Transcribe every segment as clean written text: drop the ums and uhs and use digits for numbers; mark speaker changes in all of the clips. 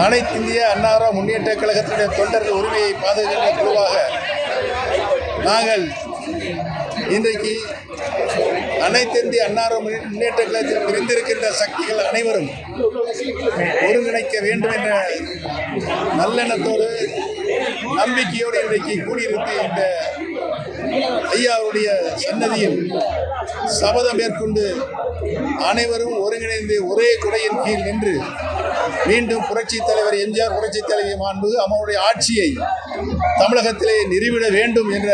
Speaker 1: அனைத்து இந்திய அண்ணா முன்னேற்ற கழகத்தினுடைய தொண்டர்கள் உரிமையை பாதுகாக்கின்ற குழுவாக நாங்கள் இன்றைக்கு அனைத்து இந்திய அண்ணா முன்னேற்ற கழகத்தில் பிரிந்திருக்கின்ற சக்திகள் அனைவரும் ஒருங்கிணைக்க வேண்டும் என்ற நல்லெண்ணத்தோடு நம்பிக்கையோடு இன்றைக்கு கூடியிருக்கு. இந்த ஐயாவுடைய சன்னதியில் சபதம் மேற்கொண்டு அனைவரும் ஒருங்கிணைந்து ஒரே குடையின் கீழ் நின்று மீண்டும் புரட்சித் தலைவர் எம்ஜிஆர் புரட்சித் தலைவர் மாண்புமிகு அம்மாவுடைய ஆட்சியை தமிழகத்திலே நிறுவிட வேண்டும் என்ற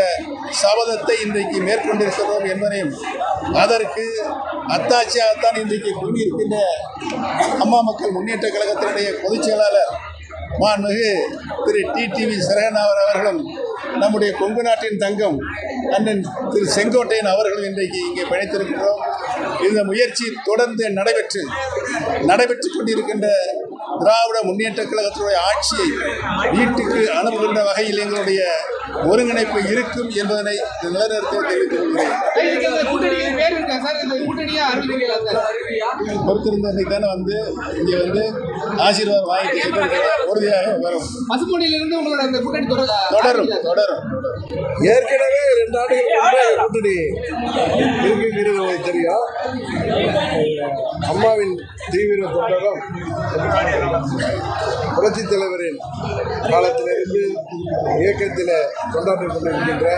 Speaker 1: சபதத்தை இன்றைக்கு மேற்கொண்டிருக்கிறோம் என்பதையும் அதற்கு அத்தாட்சியாகத்தான் இன்றைக்கு கூடியிருக்கின்ற அம்மா மக்கள் முன்னேற்ற கழகத்தினுடைய பொதுச் செயலாளர் மாண்புமிகு திரு டிடிவி சரவணன் அவர்களும் நம்முடைய கொங்கு நாட்டின் தங்கம் அண்ணன் திரு செங்கோட்டையன் அவர்களும் இன்றைக்கு இங்கே பிணைத்திருக்கிறோம். இந்த முயற்சி தொடர்ந்து நடைபெற்றுக் கொண்டிருக்கின்ற திராவிட முன்னேற்ற கழகத்தினுடைய ஆட்சியை வீட்டுக்கு அனுப்புகின்ற வகையில் எங்களுடைய ஒருங்கிணைப்பு இருக்கும் என்பதனை நிலைநிறுத்த தெரிவித்துக் கொள்கிறேன். பொறுத்திருந்த தானே வந்து இங்கே வந்து ஆசீர்வாதம் வாங்கிட்டு உறுதியாக வரும். தொடரும்.
Speaker 2: ஏற்கனவே 2 ஆண்டுகள் கூட்டணி இருக்கிறது தெரியும். அம்மாவின் தீவிர தொண்டரும் புரட்சித் தலைவரின் காலத்திலிருந்து இயக்கத்தில் கொண்டாடிக் கொண்டிருக்கின்ற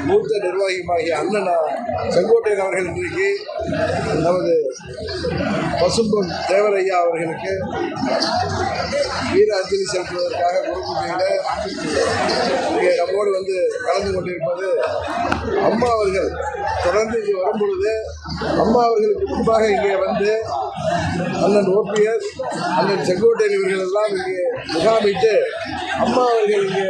Speaker 2: மூத்த நிர்வாகியுமாகிய அண்ணன் செங்கோட்டையன் அவர்கள் இன்றைக்கு நமது பசும்பொன் தேவரையா அவர்களுக்கு வீர அஞ்சலி செலுத்துவதற்காக குருபூஜையில் இங்கே நம்மோடு வந்து கலந்து கொண்டிருப்பது அம்மா அவர்கள் தொடர்ந்து இங்கே வரும்பொழுது அம்மா அவர்களுக்கு முன்பாக இங்கே வந்து அண்ணன் ஓபிஎஸ் அண்ணன் செங்கோட்டையன் இவர்கள் எல்லாம் இங்கே முகாமிட்டு அம்மா அவர்கள் இங்கே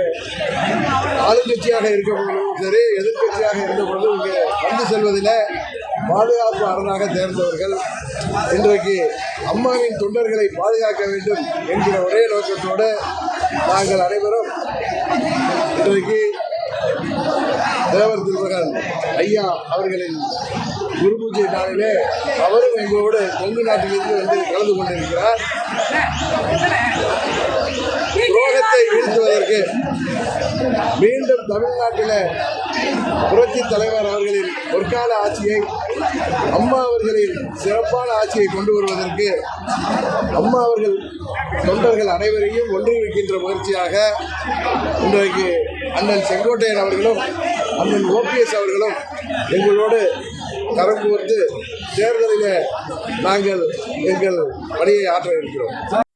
Speaker 2: ஆளுங்கட்சியாக இருக்க பொழுதும் சரி எதிர்கட்சியாக இருந்த பொழுதும் இங்கே வந்து செல்வதில் பாதுகாப்பு அரணாக தேர்ந்தவர்கள். இன்றைக்கு அம்மாவின் தொண்டர்களை பாதுகாக்க வேண்டும் என்கிற ஒரே நோக்கத்தோடு நாங்கள் அனைவரும் இன்றைக்கு தேவர் திருமகன் ஐயா அவர்களின் குருபூஜை நாளிலே அவரும் எங்களோடு கொங்கு நாட்டிலிருந்து வந்து கலந்து கொண்டிருக்கிறார். துரோகத்தை வீழ்த்துவதற்கு மீண்டும் தமிழ்நாட்டில் புரட்சித் தலைவர் அவர்களின் பொற்கால ஆட்சியை அம்மா அவர்களின் சிறப்பான ஆட்சியை கொண்டு வருவதற்கு அம்மா அவர்கள் தொண்டர்கள் அனைவரையும் ஒன்றிணைக்கின்ற முயற்சியாக இன்றைக்கு அண்ணன் செங்கோட்டையன் அவர்களும் அண்ணன் ஓபிஎஸ் அவர்களும் எங்களோடு கரம் கோர்த்து தேர்தலில் நாங்கள் எங்கள் பணியை ஆற்ற இருக்கிறோம்.